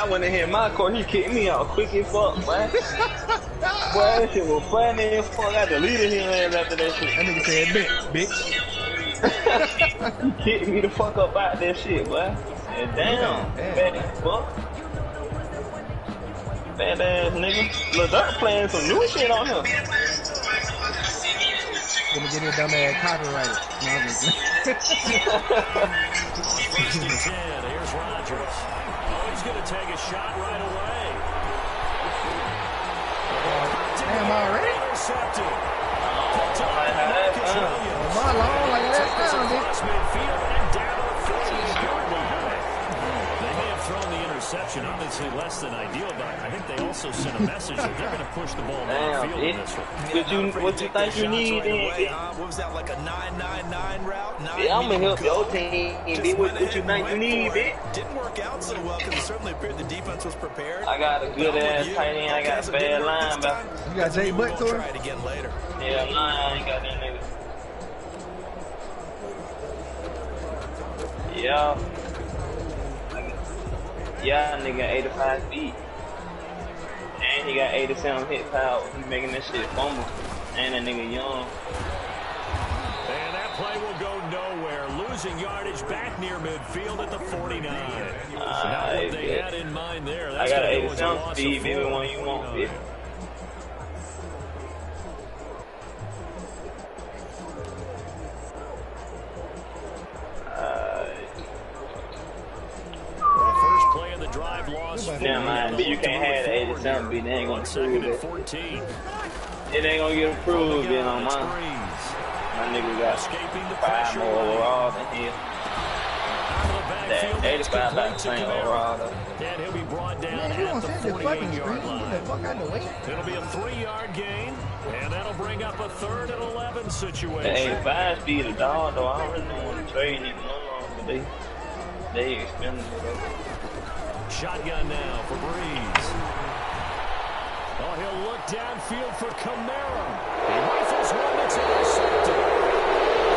I went in here my court, he kicked me out quick as fuck, man. Boy, that shit was funny as fuck. I deleted his ass after that shit. That nigga said, bitch. He kicked me the fuck up out that shit, boy. And damn, bad as fuck. Bad ass nigga. Lil Durk playing some new shit on him. Gonna get your dumb ass copyrighted. No, First and 10, here's Rodgers. Oh, he's going to take a shot right away. damn, already? Intercepted. My long like that sound, Midfield and down to the 40-yard line. They may have thrown the interception, obviously less than ideal, but I think they also sent a message that they're going to push the ball downfield in this one. What you think you need then? What was that, like a 9-9-9 route? Yeah, I'm gonna help your team. What you think you need, bitch? Didn't work out so well because it certainly appeared the defense was prepared. I got a good ass tight end. I got a bad linebacker. You got Jay Butt to Try it again later. Yeah, I ain't got that nigga. Yeah. Yeah, nigga, 85 feet. And he got 87 hit power. He making that shit fumble. And that nigga young. And that play will go nowhere. Losing yardage back near midfield at the 49. Now what they had in mind there. I got an 87 speed, baby, one you want, bitch. First play of the drive loss. Never mind, but you can't have the 87 beat. They ain't gonna prove it. 14. It ain't gonna get approved being on mine. My nigga got 5 more overall than him. That 85 about the same overall though. And he'll be brought down at the 48-yard line. It'll be a 3-yard gain, and that'll bring up a 3rd and 11 situation. The 85 speed a dog though. I don't really want to trade him no longer, but they expensive. Shotgun now for Breeze. Oh, he'll look downfield for Camara. He rifles one that's intercepted.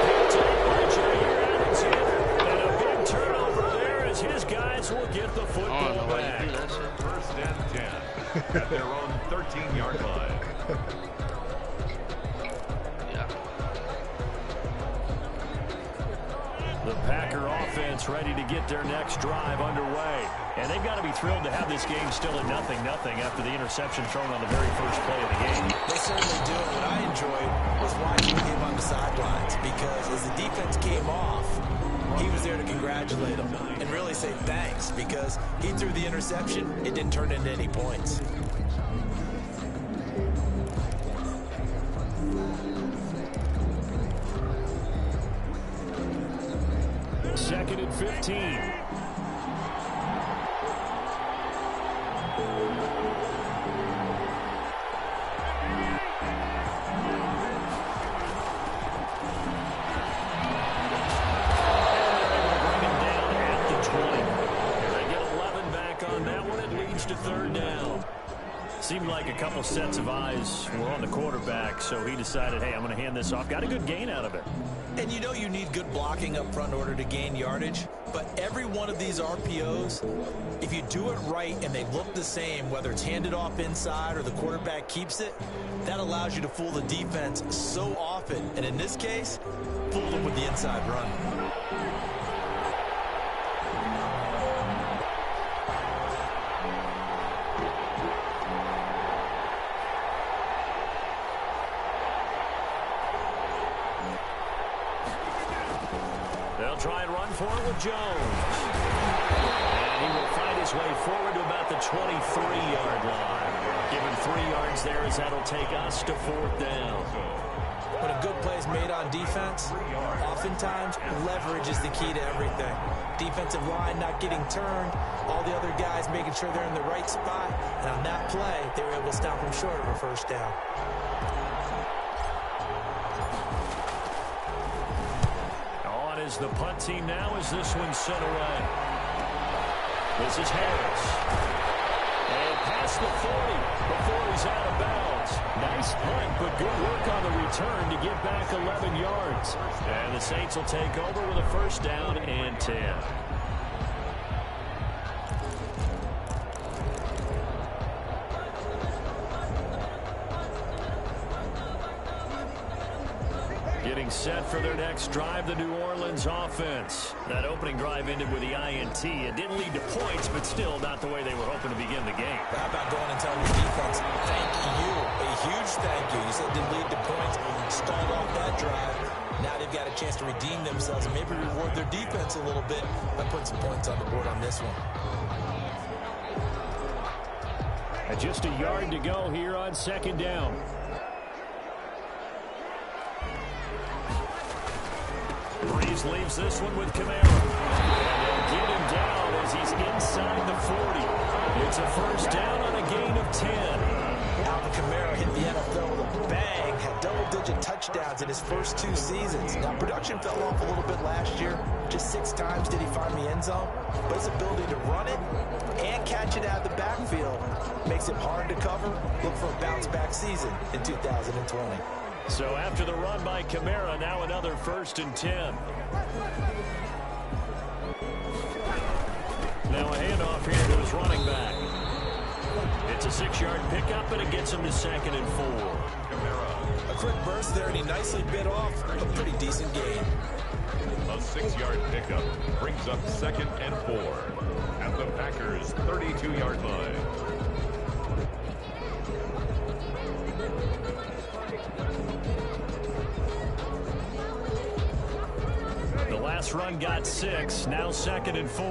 Big take by Jair Alexander. And a big turnover there as his guys will get the football back. First and 10 at their own 13-yard line. The Packer offense ready to get their next drive underway. And they've got to be thrilled to have this game still at 0-0 after the interception thrown on the very first play of the game. They certainly do. What I enjoyed was watching him on the sidelines because as the defense came off, he was there to congratulate them and really say thanks because he threw the interception. It didn't turn into any points. Second and 15. To 3rd down. Seemed like a couple sets of eyes were on the quarterback, so he decided, hey, I'm going to hand this off. Got a good gain out of it. And you know you need good blocking up front in order to gain yardage, but every one of these RPOs, if you do it right and they look the same, whether it's handed off inside or the quarterback keeps it, that allows you to fool the defense so often. And in this case, fool them with the inside run. They'll try and run for it with Jones. And he will find his way forward to about the 23-yard line. Given 3 yards there as that'll take us to 4th down. When a good play is made on defense, oftentimes leverage is the key to everything. Defensive line not getting turned, all the other guys making sure they're in the right spot, and on that play, they were able to stop him short of a 1st down. As the punt team now as this one sent away. This is Harris. And past the 40 before he's out of bounds. Nice punt, but good work on the return to get back 11 yards. And the Saints will take over with a 1st down and 10. getting set for their next drive, the New Orleans offense. That opening drive ended with the INT. It didn't lead to points, but still not the way they were hoping to begin the game. How about going and telling your defense, thank you, a huge thank you. You said it didn't lead to points, stalled off that drive. Now they've got a chance to redeem themselves and maybe reward their defense a little bit by putting some points on the board on this one. And just a yard to go here on second down. Breeze leaves this one with Kamara. And they'll get him down as he's inside the 40. It's a first down on a gain of 10. Alvin Kamara hit the NFL with a bang, had double-digit touchdowns in his first 2 seasons. Now, production fell off a little bit last year. Just 6 times did he find the end zone. But his ability to run it and catch it out of the backfield makes it hard to cover. Look for a bounce-back season in 2020. So after the run by Kamara, now another first and 10. Now a handoff here to his running back. It's a 6-yard pickup, and it gets him to second and 4. Kamara. A quick burst there, and he nicely bit off a pretty decent gain. A 6-yard pickup brings up second and 4 at the Packers' 32-yard line. The last run got 6, now second and 4.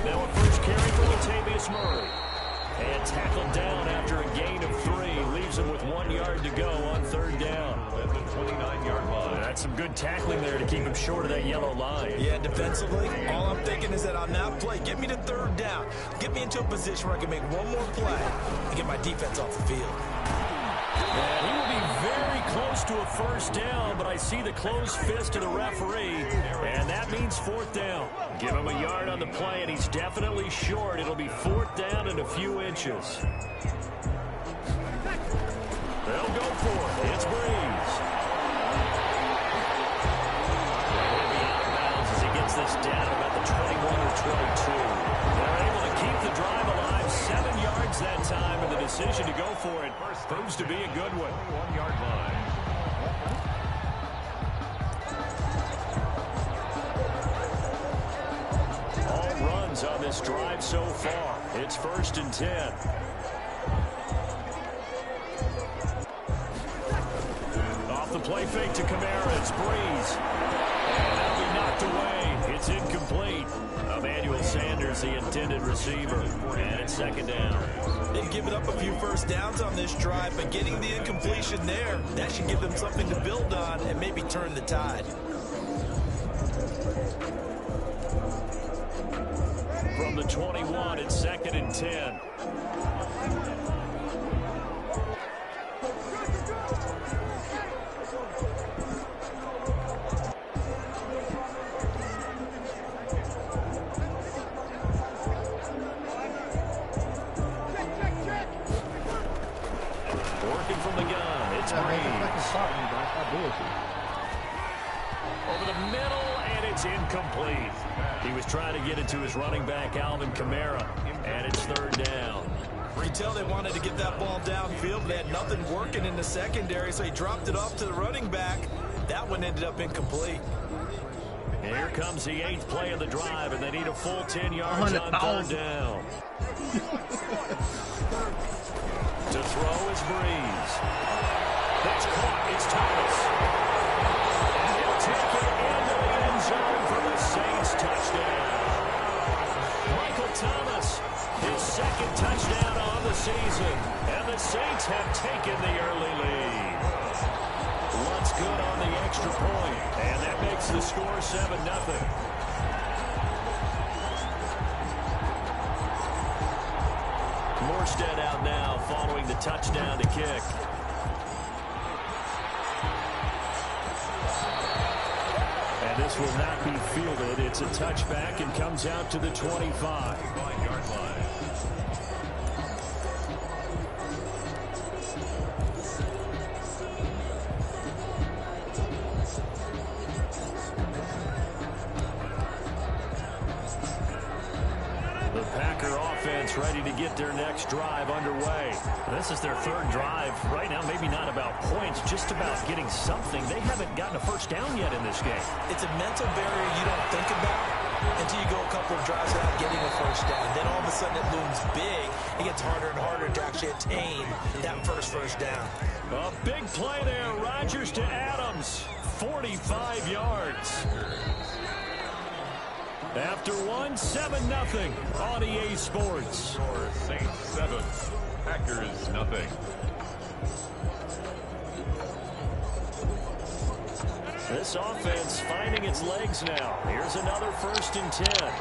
Now a first carry for Latavius Murray. And tackled down after a gain of 3. Leaves him with 1 yard to go on third down. At the 29-yard line. That's some good tackling there to keep him short of that yellow line. Yeah, defensively, all I'm thinking is that on that play, get me to third down. Get me into a position where I can make one more play and get my defense off the field. And he will be very close to a first down, but I see the closed fist of the referee, and that means fourth down. Give him a yard on the play, and he's definitely short. It'll be fourth down and a few inches. They'll go for it. It's Breeze. He'll be out of bounds as he gets this down about the 21 or 22. They're able to keep the drive alive, 7 yards that time, and the decision to go for it proves to be a good one. 1-yard line. All runs on this drive so far. It's first and 10. Off the play fake to Kamara, it's Breeze. And that'll be knocked away. It's incomplete. Emmanuel Sanders, the intended receiver. And it's second down. They've given up a few first downs on this drive, but getting the incompletion there, that should give them something to build on and maybe turn the tide. From the 21, it's second and 10. Working from the gun, it's Breeze. Over the middle, and it's incomplete. He was trying to get it to his running back, Alvin Kamara, and it's third down. You can tell they wanted to get that ball downfield, but they had nothing working in the secondary, so he dropped it off to the running back. That one ended up incomplete. And here comes the 8th play of the drive, and they need a full 10 yards on third down. To throw is Breeze. That's caught. It's Thomas. He'll take it into the end zone for the Saints touchdown. Michael Thomas, his second touchdown on the season. And the Saints have taken the early lead. Lutz good on the extra point, and that makes the score 7-0. Morstead out now following the touchdown to kick. And this will not be fielded. It's a touchback and comes out to the 25. 5-yard line. The Packer offense offense ready to get their next drive underway. This is their third drive. Right now, maybe not about points, just about getting something. They haven't gotten a first down yet in this game. It's a mental barrier you don't think about until you go a couple of drives without getting a first down. Then all of a sudden it looms big. It gets harder and harder to actually attain that first down. A big play there. Rodgers to Adams. 45 yards. After one, 7-0 on EA Sports. Saints 7, Packers nothing. This offense finding its legs now. Here's another 1st and 10.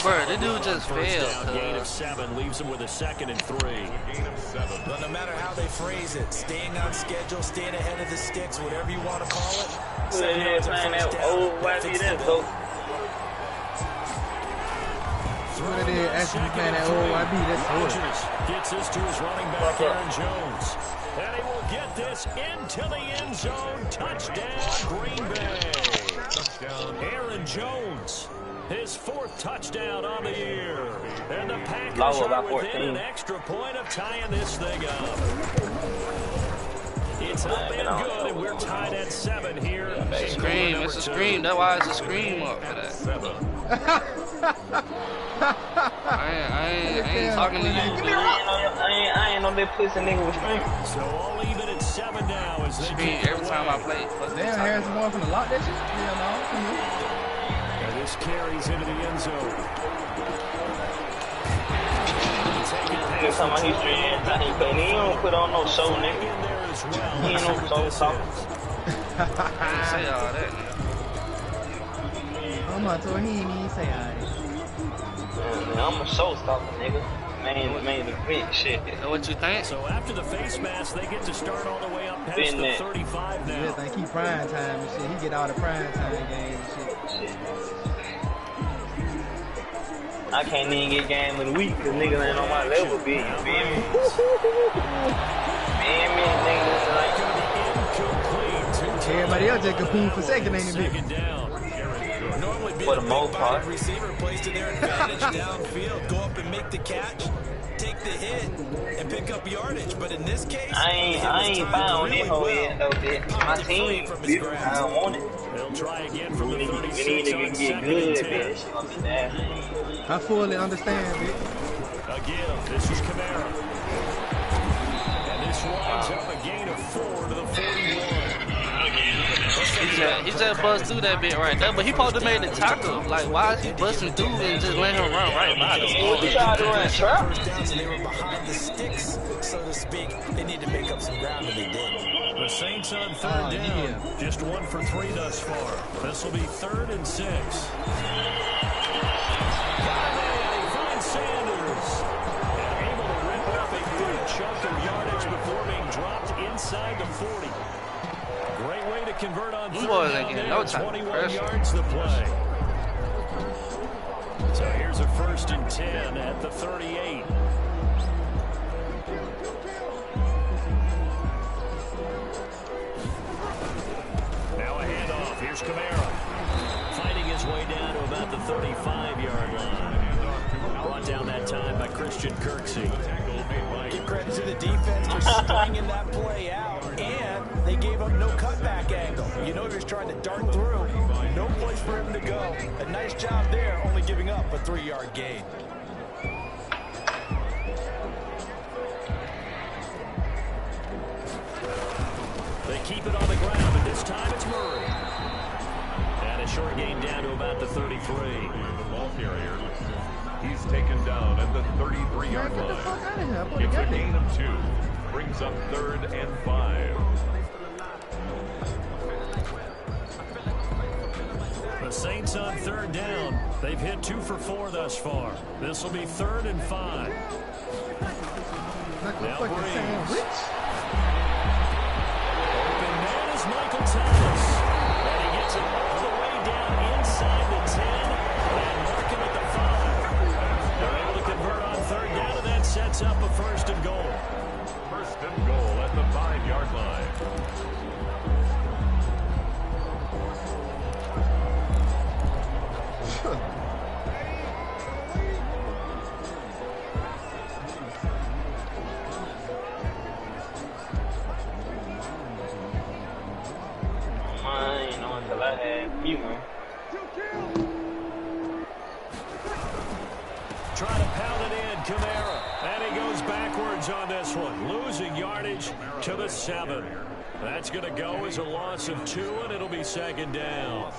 Bro, this dude just failed. Gain of 7 leaves him with a 2nd and 3. Gain of 7. But no matter how they phrase it, staying on schedule, staying ahead of the sticks, whatever you want to call it. Playing that old YB, that's dope. What it is, actually playing that old YB, that's good. Gets this to his running back, Aaron Jones. And he will get this into the end zone. Touchdown, Green Bay. Touchdown. Aaron Jones, his 4th touchdown on the year. And the Packers are within an extra point of tying this thing up. It's up and good, and we're tied at 7 here. Scream, it's a scream. That's why it's a scream up for that. 7. I ain't talking to you. I ain't know that pussy nigga was screaming. So all even at 7 now as they Scream every time I play. Damn, Harrison going from the lock that shit? Hell no. And this carries into the end zone. Nigga talking about he's streaming. He don't put on no show, nigga. He ain't no show talking. Say all that. I'm not told he ain't even say all that. Man, I'm a showstopper, nigga. Main event shit. What you think? So after the face mask, they get to start all the way up past Been the there. 35 You now. just think he prime time and shit. He get all the prime time games and shit. I can't even get game of the week because niggas ain't on my level, bitch. You feel me? Niggas like Everybody else just competing for second, ain't it, bitch? Second down. Normally being For the a most big-bodied part. receiver plays to their advantage downfield. Go up and make the catch, take the hit, and pick up yardage. But in this case, I ain't found that whole end though, bitch. My team, bitch, I don't want it. They'll try again from the We 36 need to on get 2nd good, and 10. bitch. She gonna be nasty. I fully understand, bitch. Again, this is Kamara. And this winds up a gain of 4 to the 41. He just buzzed through that bit right there, but he supposed to make the tackle. Like, why is he busting through and just letting him run right by the What you try to run trap? first down, so they were behind the sticks, so to speak. They need to make up some ground, and they did. The Saints on 3rd down. yeah. Just 1 for 3 thus far. This will be 3rd and 6. Finds Sanders. And able to rip up a good chunk of yardage before being dropped inside the 40. Great way to convert on Them 3rd boys down ain't getting there. no type of 21 pressure. yards to play. So here's a 1st and 10 at the 38. Now a handoff. Here's Kamara. Fighting his way down to about the 35-yard line. Brought down that time by Christian Kirksey. Give credit to the defense for stringing that play out, and they gave up no cutback angle. You know he was trying to dart through. No place for him to go. A nice job there, only giving up a 3-yard gain. They keep it on the ground, but this time it's Murray. And a short gain down to about the 33. The ball carrier. He's taken down at the 33-yard Get the fuck line. out of here. I put It's a got gain there. of 2. Brings up 3rd and 5. The Saints on 3rd down. They've hit 2 for 4 thus far. This will be 3rd and 5. Like a Now fucking Breeze. sandwich. Open man is Michael Thomas. And he gets it all the way down inside the 10 and marking at the 5. They're able to convert on 3rd down, and that sets up a 1st and goal. 1st and goal at at the 5-yard line. Mine, until I had you know. Trying to pound it in, Kamara. And he goes backwards on this one. Losing yardage to the 7. That's going to go as a loss of 2, and it'll be second down.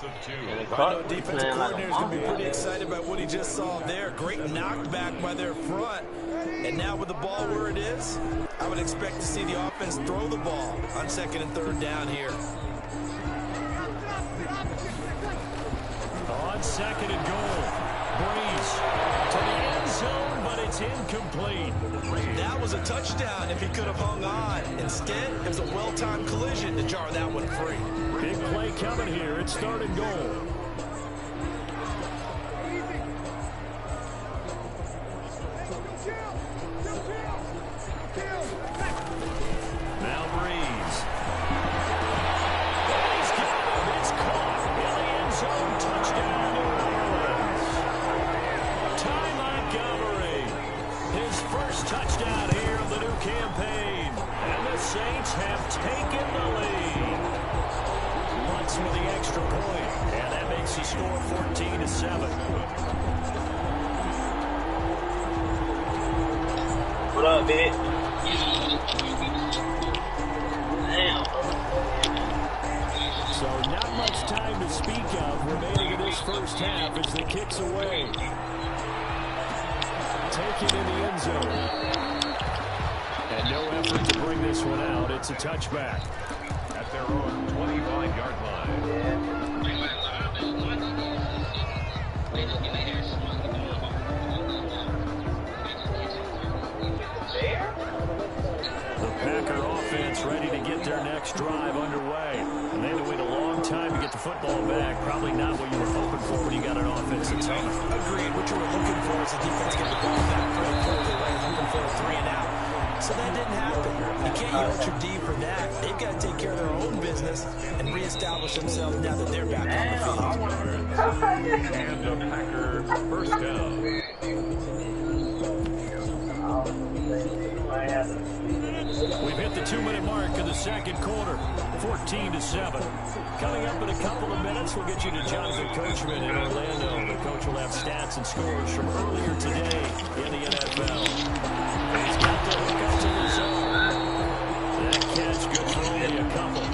I know defensive coordinator is going to be pretty excited about what he just saw there. Great knockback by their front. And now with the ball where it is, I would expect to see the offense throw the ball on 2nd and 3rd down here. On 2nd and goal. Breeze to the end zone, but it's incomplete. That was a touchdown if he could have hung on. Instead, it was a well-timed collision to jar that one free. Big play coming here. It's 3rd and goal. Now Breeze. And he's got it. It's caught in the end zone. Touchdown, New Orleans. Ty Montgomery. His first touchdown here of the new campaign. And the Saints have taken the lead. Lutz with the extra point. And that makes the score 14-7. What up, bitch? Damn. So not much time to speak of remaining in this first half as the kick's away. Taken in the end zone. And no effort to bring this one out. It's a touchback. At their own 25-yard line. The Packer offense ready to get their next drive underway. And they had to wait a long time to get the football back. Probably not what you were hoping for when you got an offense that's home. Agreed. What you were looking for is the defense get the ball back pretty quickly, right? Looking for a 3 and out. So that didn't happen. You can't yell at your D for that. They've got to take care of their own business and reestablish themselves now that they're back on the field. And the Packers first down. We've hit the 2-minute mark in the second quarter, 14-7. Coming up in a couple of minutes, we'll get you to Jonathan Coachman in Orlando. The coach will have stats and scores from earlier today in the NFL. He's got the hook up to the zone. That catch good for only a couple.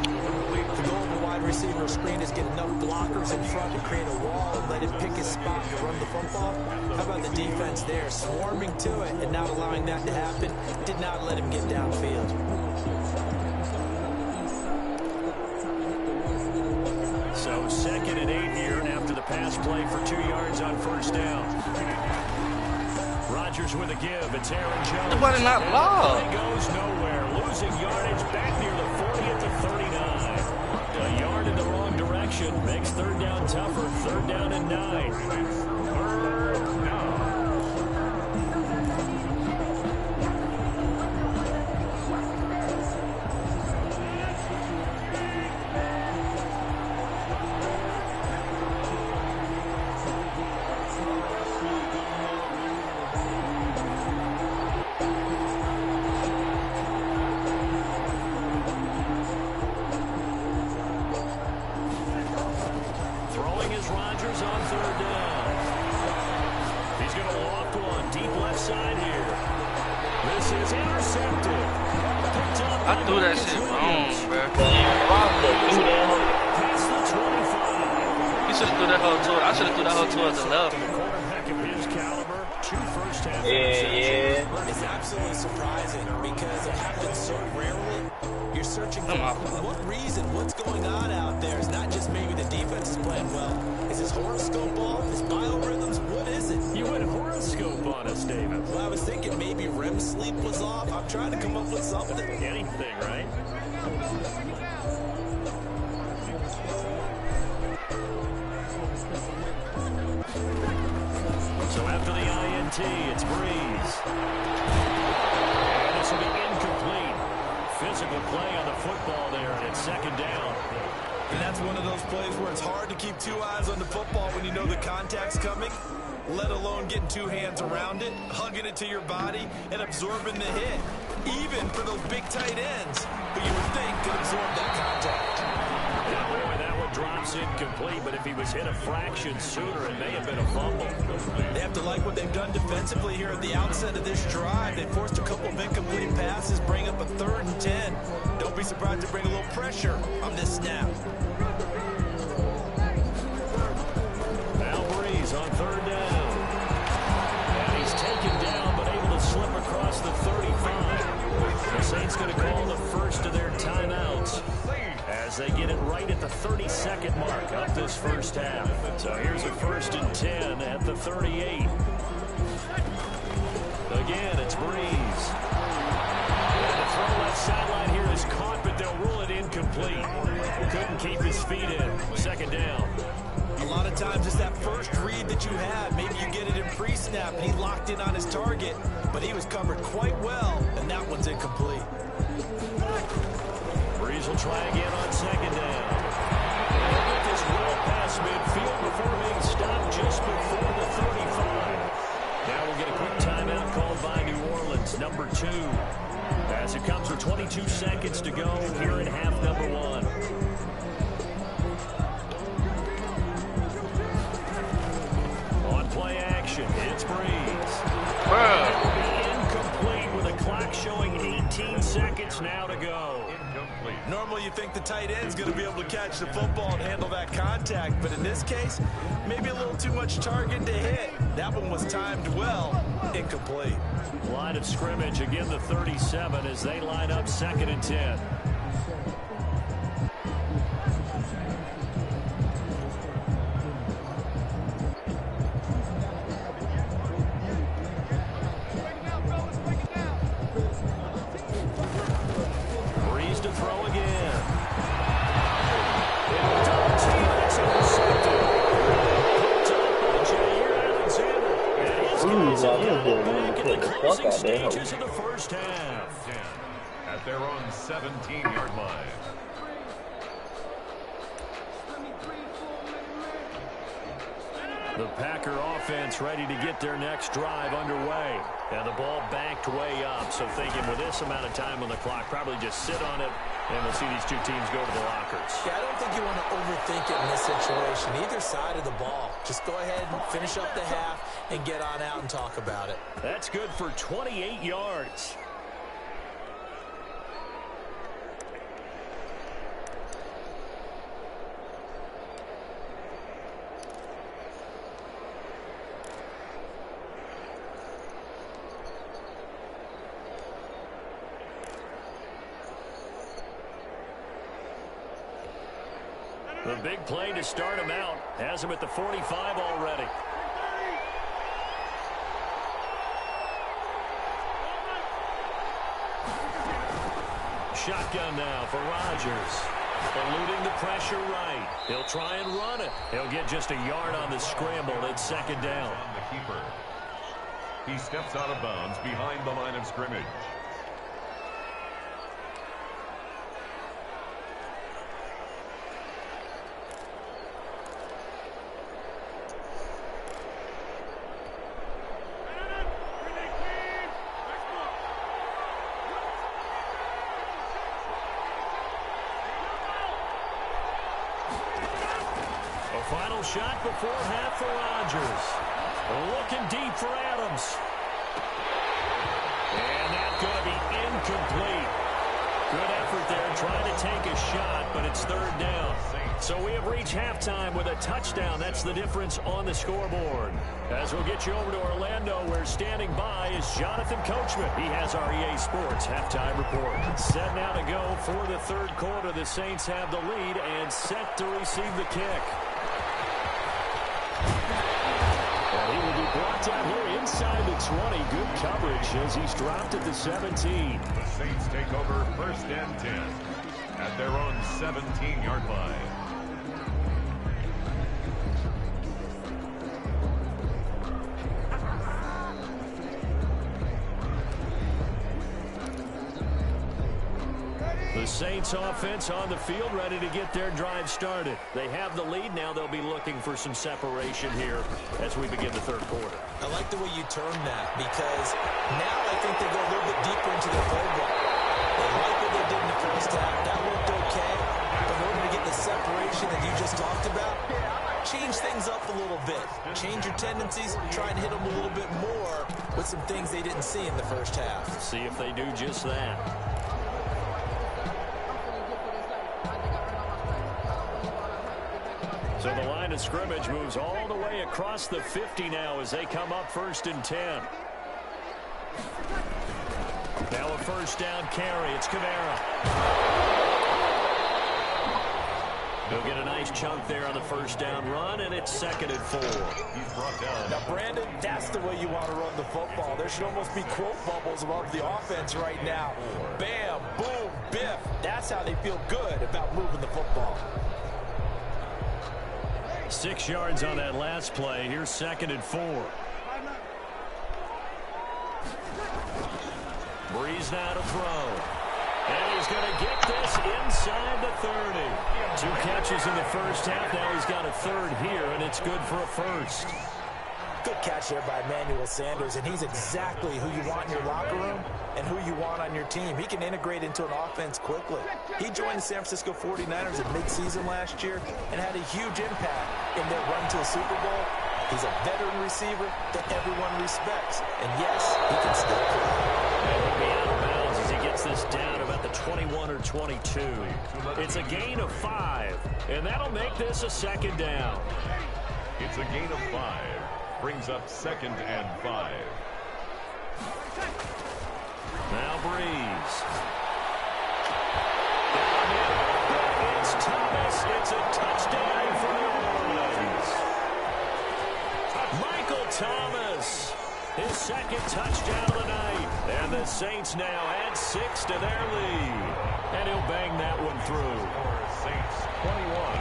The goal of the wide receiver screen is get enough blockers in front to create a wall and let him pick his spot to run the football. How about the defense there, swarming to it and not allowing that to happen? Did not let him get downfield. So 2nd and 8 here, and after the pass play for 2 yards on first down. Rodgers with a give. It's Aaron Jones. Nobody not blocked. He goes nowhere. Losing yardage back near the 40 at the 39. A yard in the wrong direction. Makes 3rd down tougher. 3rd down and 9. 3rd down. Throwing is Rodgers on 3rd down. He's going to loft one deep left side here. This is intercepted. Picked up I threw that shit wrong, bro. past the 25. He should have threw that whole tour. I should have threw that whole towards the left. The quarterback of his caliber, 2 first-half Yeah. It's absolutely surprising because it happens so rarely. You're searching for what reason, what's going on out there. It's not just maybe the defense is playing well. Is his horoscope off? His biorhythms? What is it? You went horoscope on us, David. Well, I was thinking maybe REM sleep was off. I'm trying to come up with something. Anything, right? So after the INT, it's Breeze. And this will be incomplete. physical play on the football there, and it's second down. And that's one of those plays where it's hard to keep two eyes on the football when you know the contact's coming, let alone getting two hands around it, hugging it to your body, and absorbing the hit, even for those big tight ends who you would think could absorb that contact. Yeah, boy, that one drops incomplete, but if he was hit a fraction sooner, it may have been a fumble. They have to like what they've done defensively here at the outset of this drive. They forced a couple of incomplete passes, bring up a 3rd and 10. Don't be surprised to bring a little pressure on this snap. Now Breeze on 3rd down. And he's taken down, but able to slip across the 35. The Saints going to call the first of their timeouts as they get it right at the 32nd mark of this first half. So here's a 1st and 10 at the 38. Again, it's Breeze. And the throw left sideline here is caught, but they'll rule it incomplete. Couldn't keep his feet in. 2nd down. A lot of times it's that first read that you have. Maybe you get it in pre-snap and he locked in on his target, but he was covered quite well, and that one's incomplete. Breeze will try again on 2nd down. He'll get this well past midfield before being stopped just before the 35. Now we'll get a quick timeout called by New Orleans, number 2. As it comes with 22 seconds to go here in half number 1. On play action, it's Breeze. Incomplete with a clock showing 18 seconds now to go. Normally you think the tight end's going to be able to catch the football and handle that contact, but in this case, maybe a little too much target to hit. That one was timed well, incomplete. Line of scrimmage, again the 37 as they line up 2nd and 10. Breeze to throw again. Double team, it's intercepted. Picked up by Jair Alexander. And his guys have got it back in the closing stages of the first half. 10 at their own 17-yard line. The Packer offense ready to get their next drive underway. And the ball backed way up. So thinking with this amount of time on the clock, probably just sit on it, and we'll see these two teams go to the lockers. Yeah, I don't think you want to overthink it in this situation. Either side of the ball. Just go ahead and finish up the half and get on out and talk about it. That's good for 28 yards. The big play to start him out. Has him at the 45 already. Shotgun now for Rodgers. Eluding the pressure right. He'll try and run it. He'll get just a yard on the scramble. It's 2nd down. On the keeper. He steps out of bounds behind the line of scrimmage. Final shot before half for Rodgers. Looking deep for Adams. And that's going to be incomplete. Good effort there trying to take a shot, but it's 3rd down. So we have reached halftime with a touchdown. That's the difference on the scoreboard. As we'll get you over to Orlando, where standing by is Jonathan Coachman. He has our EA Sports halftime report. Set now to go for the 3rd quarter. The Saints have the lead and set to receive the kick. And he will be brought down here inside the 20. Good coverage as he's dropped at the 17. The Saints take over 1st and 10 at their own 17-yard line. The Saints offense on the field, ready to get their drive started. They have the lead. Now they'll be looking for some separation here as we begin the third quarter. I like the way you termed that, because now I think they go a little bit deeper into their playbook. They like what they did in the first half. That looked okay. But in order to get the separation that you just talked about, change things up a little bit. Change your tendencies. Try and hit them a little bit more with some things they didn't see in the first half. See if they do just that. So the line of scrimmage moves all the way across the 50 now as they come up 1st and 10. Now a first down carry. It's Kamara. He'll get a nice chunk there on the first down run, and it's 2nd and 4. He's brought down. Now, Brandon, that's the way you want to run the football. There should almost be quote bubbles above the offense right now. Bam, boom, biff. That's how they feel good about moving the football. 6 yards on that last play. Here's 2nd and 4. Breeze now to throw. And he's going to get this inside the 30. 2 catches in the first half. Now he's got a third here, and it's good for a first. Good catch there by Emmanuel Sanders, and he's exactly who you want in your locker room and who you want on your team. He can integrate into an offense quickly. He joined the San Francisco 49ers at midseason last year and had a huge impact in their run to a Super Bowl. He's a veteran receiver that everyone respects. And yes, he can still play. And he'll be out of bounds as he gets this down about the 21 or 22. It's a gain of 5, and that'll make this a 2nd down. It's a gain of 5. Brings up 2nd and 5. Now Breeze. It's Thomas. It's a touchdown for New Orleans. Michael Thomas. His 2nd touchdown of the night. And the Saints now add 6 to their lead. And he'll bang that one through. Saints 21.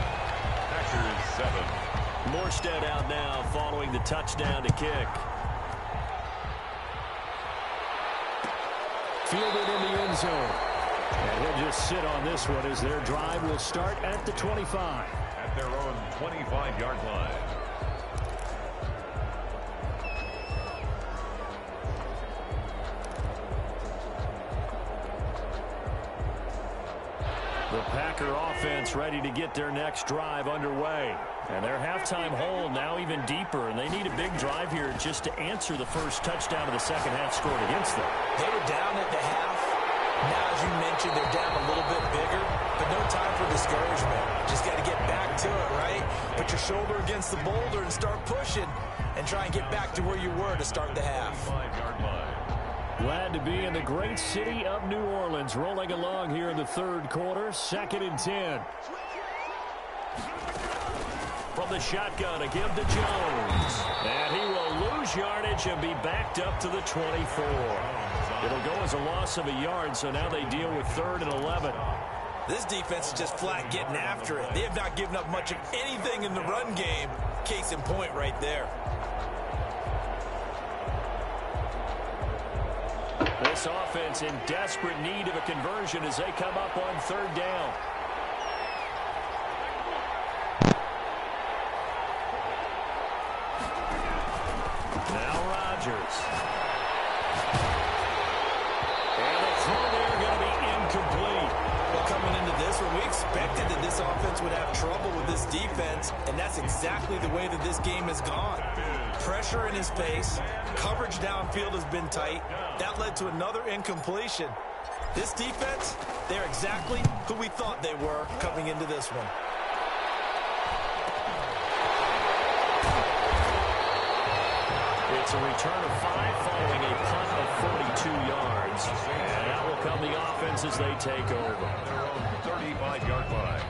Packers 7. Morstead out now following the touchdown to kick. Fielded in the end zone. And he'll just sit on this one as their drive will start at the 25. At their own 25-yard line. The Packer offense ready to get their next drive underway. And their halftime hole now even deeper, and they need a big drive here just to answer the first touchdown of the second half scored against them. They were down at the half. Now, as you mentioned, they're down a little bit bigger, but no time for discouragement. Just got to get back to it, right? Put your shoulder against the boulder and start pushing and try and get back to where you were to start the half. 5-yard line. Glad to be in the great city of New Orleans, rolling along here in the third quarter, 2nd and 10. From the shotgun, a give to Jones. And he will lose yardage and be backed up to the 24. It'll go as a loss of a yard, so now they deal with 3rd and 11. This defense is just flat getting after it. They have not given up much of anything in the run game. Case in point right there. This offense in desperate need of a conversion as they come up on 3rd down. Now Rodgers. And the throw there going to be incomplete. Well, coming into this one, we expected that this offense would have trouble with this defense, and that's exactly the way that this game has gone. Pressure in his face. Coverage downfield has been tight. That led to another incompletion. This defense, they're exactly who we thought they were coming into this one. It's a return of 5 following a punt of 42 yards. And that will come the offense as they take over. Their own 35-yard line.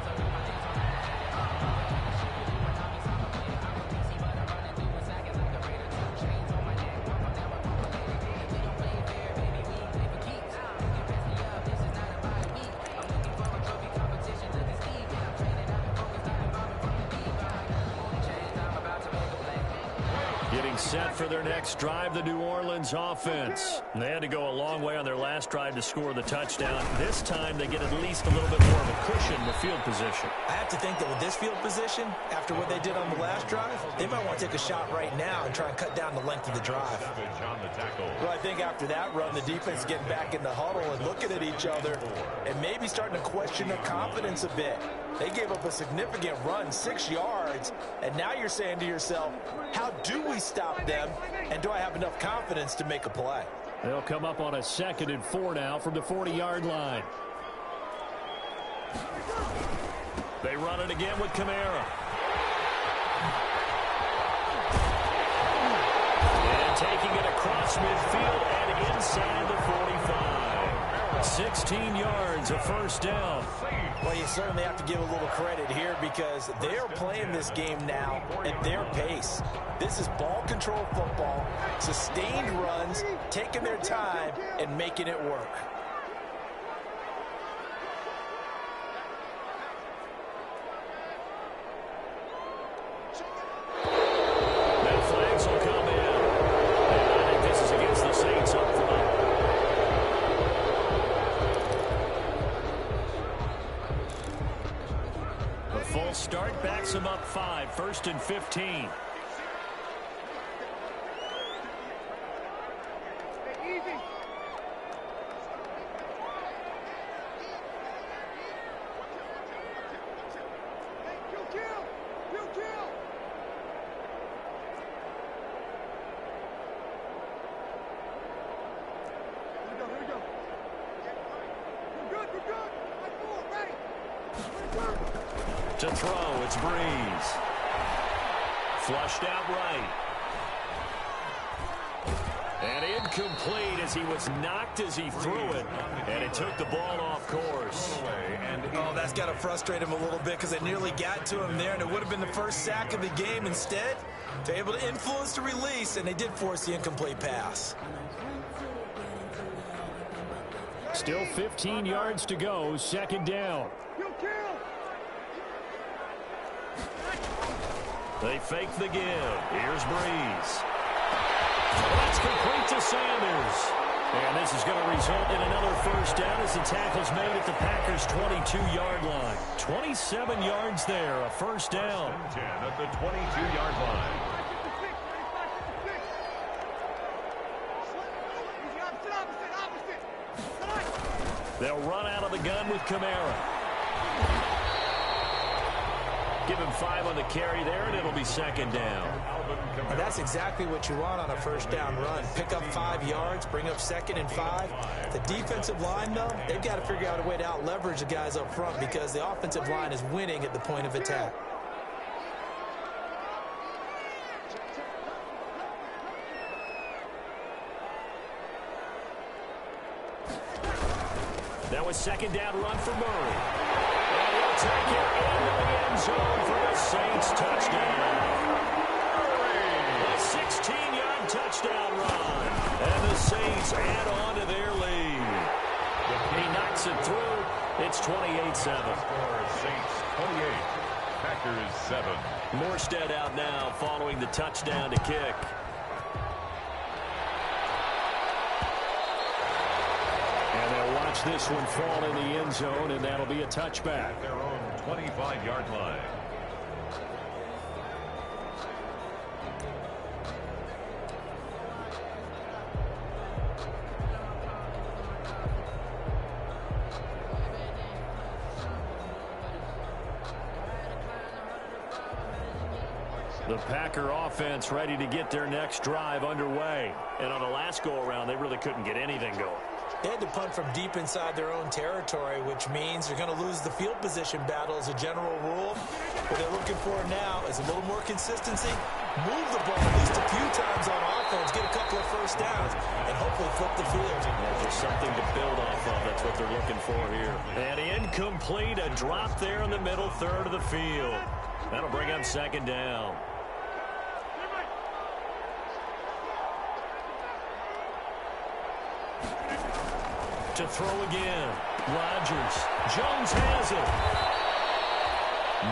set for their next drive, the New Orleans offense. They had to go a long way on their last drive to score the touchdown. This time they get at least a little bit more of a cushion with field position. I have to think that with this field position, after what they did on the last drive, they might want to take a shot right now and try and cut down the length of the drive. Well, I think after that run, the defense is getting back in the huddle and looking at each other and maybe starting to question their confidence a bit. They gave up a significant run, 6 yards, and now you're saying to yourself, how do we stop them, and do I have enough confidence to make a play? They'll come up on a 2nd and 4 now from the 40-yard line. They run it again with Kamara. And taking it across midfield and inside the 45. 16 yards, a first down. Well, you certainly have to give a little credit here because they are playing this game now at their pace. This is ball control football, sustained runs, taking their time, and making it work. That flags will come in. And I think this is against the Saints up front. The full start backs them up 5, 1st and 15. To throw, it's Breeze. Flushed out right. And incomplete as he was knocked as he threw it. And it took the ball off course. Oh, that's got to frustrate him a little bit because they nearly got to him there, and it would have been the first sack of the game. Instead, they're able to influence the release, and they did force the incomplete pass. Still 15 yards to go, 2nd down. They fake the give. Here's Breeze. That's complete to Sanders. And this is going to result in another first down as the tackle's made at the Packers' 22-yard line. 27 yards there, a first down. 10 at the 22-yard line. They'll run out of the gun with Kamara. Give him 5 on the carry there, and it'll be 2nd down. And that's exactly what you want on a first down run. Pick up 5 yards, bring up 2nd and 5. The defensive line, though, they've got to figure out a way to out-leverage the guys up front because the offensive line is winning at the point of attack. That was 2nd down run for Murray. And he'll take it into the end zone for the Saints touchdown. A 16-yard touchdown run. And the Saints add on to their lead. He knocks it through. It's 28-7. Saints 28, Packers 7. Morstead out now following the touchdown to kick. And they'll watch this one fall in the end zone, and that'll be a touchback. Their own 25-yard line. The Packer offense ready to get their next drive underway. And on the last go-around, they really couldn't get anything going. They had to punt from deep inside their own territory, which means they're going to lose the field position battle as a general rule. What they're looking for now is a little more consistency, move the ball at least a few times on offense, get a couple of first downs, and hopefully flip the field. Yeah, just something to build off of. That's what they're looking for here. And incomplete, a drop there in the middle third of the field. That'll bring up 2nd down. To throw again. Rodgers. Jones has it.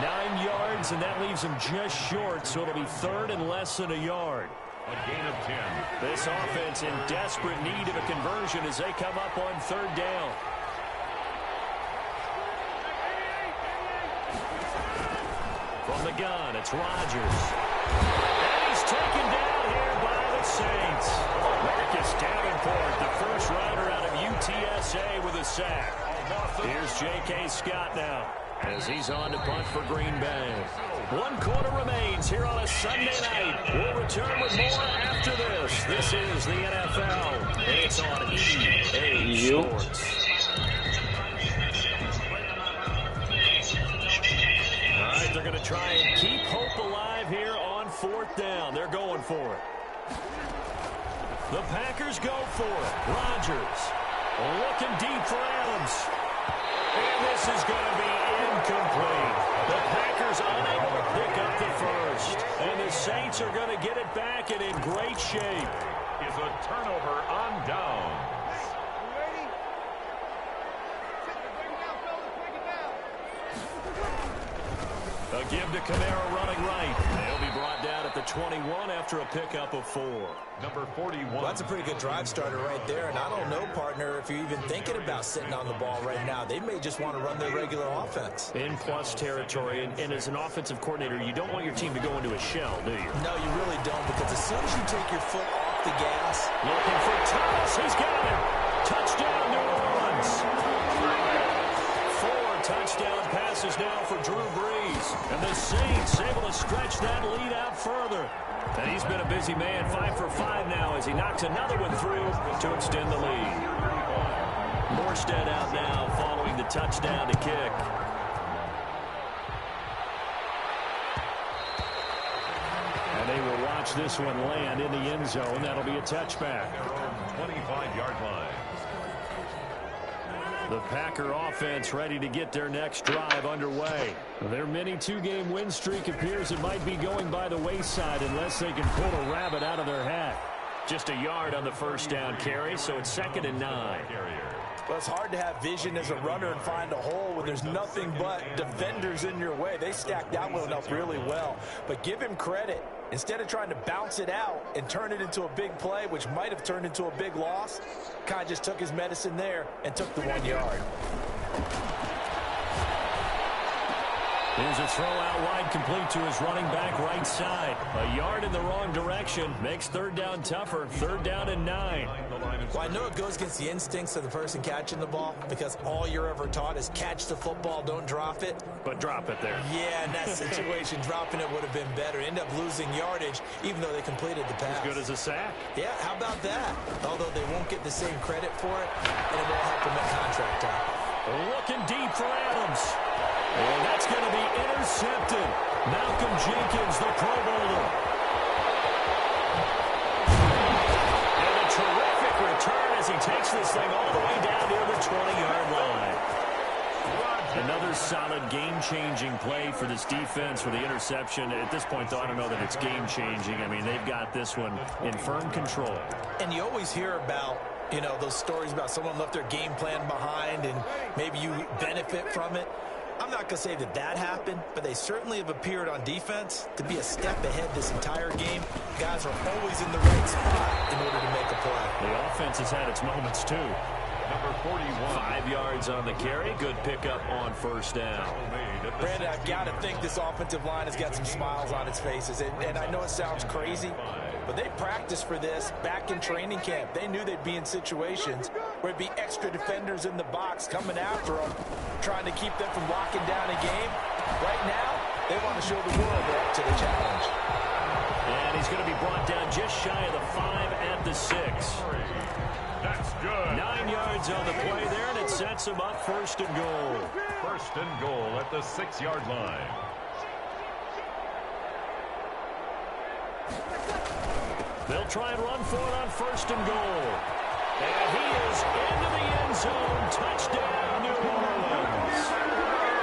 9 yards, and that leaves him just short, so it'll be 3rd and less than a yard. A gain of 10. This offense in desperate need of a conversion as they come up on 3rd down. From the gun, it's Rodgers. And he's taken down here by the Saints. Marcus Davenport, the first rounder out of UTSA with a sack. Here's J.K. Scott now as he's on to punt for Green Bay. 1 quarter remains here on a Sunday night. We'll return with more after this. This is the NFL, and it's on EA Sports. All right, they're going to try and keep hope alive here on 4th down. They're going for it. The Packers go for it. Rodgers looking deep for Adams. And this is going to be incomplete. The Packers unable to pick up the first. And the Saints are going to get it back and in great shape. Is a turnover on downs. A give to Kamara running right. They'll be brought down at the 21 after a pickup of 4. Number 41. Well, that's a pretty good drive starter right there. And I don't know, partner, if you're even thinking about sitting on the ball right now. They may just want to run their regular offense. In plus territory. And as an offensive coordinator, you don't want your team to go into a shell, do you? No, you really don't, because as soon as you take your foot off the gas. Looking for Thomas. He's got him. Touchdown, New Orleans. 4 touchdown passes now for Drew Brees. And the Saints able to stretch that lead out further. And he's been a busy man, 5 for 5 now as he knocks another one through to extend the lead. Morstead out now following the touchdown to kick. And they will watch this one land in the end zone. That'll be a touchback. 25-yard line. The Packer offense ready to get their next drive underway. Their mini 2-game win streak appears it might be going by the wayside unless they can pull a rabbit out of their hat. Just a yard on the first down carry, so it's 2nd and 9. Well, it's hard to have vision as a runner and find a hole when there's nothing but defenders in your way. They stacked that one up really well. But give him credit. Instead of trying to bounce it out and turn it into a big play, which might have turned into a big loss, kind of just took his medicine there and took the 1 yard. Here's a throw out wide, complete to his running back right side. A yard in the wrong direction makes 3rd down tougher. 3rd down and 9. Well, I know it goes against the instincts of the person catching the ball, because all you're ever taught is catch the football, don't drop it. But drop it there. Yeah, in that situation, dropping it would have been better. End up losing yardage, even though they completed the pass. As good as a sack. Yeah, how about that? Although they won't get the same credit for it, and it won't help them at contract time. Looking deep for Adams. And that's going to be intercepted. Malcolm Jenkins, the Pro Bowler. And a terrific return as he takes this thing all the way down near the 20-yard line. Another solid game-changing play for this defense for the interception. At this point, though, I don't know that it's game-changing. I mean, they've got this one in firm control. And you always hear about, you know, those stories about someone left their game plan behind and maybe you benefit from it. I'm not going to say that that happened, but they certainly have appeared on defense to be a step ahead this entire game. Guys are always in the right spot in order to make a play. The offense has had its moments, too. Number 41. 5 yards on the carry. Good pickup on 1st down. Brandon, I've got to think this offensive line has got some smiles on its faces. And I know it sounds crazy, but they practiced for this back in training camp. They knew they'd be in situations where it'd be extra defenders in the box coming after them, trying to keep them from locking down a game. Right now, they want to show the world they're up to the challenge. And he's going to be brought down just shy of the 5 at the 6. That's good. 9 yards on the play there, and it sets him up 1st and goal. 1st and goal at the 6-yard line. They'll try and run for it on 1st and goal. And he is into the end zone. Touchdown, New Orleans.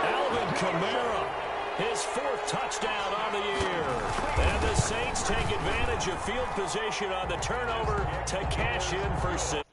Alvin Kamara, his 4th touchdown on the year. And the Saints take advantage of field position on the turnover to cash in for 6.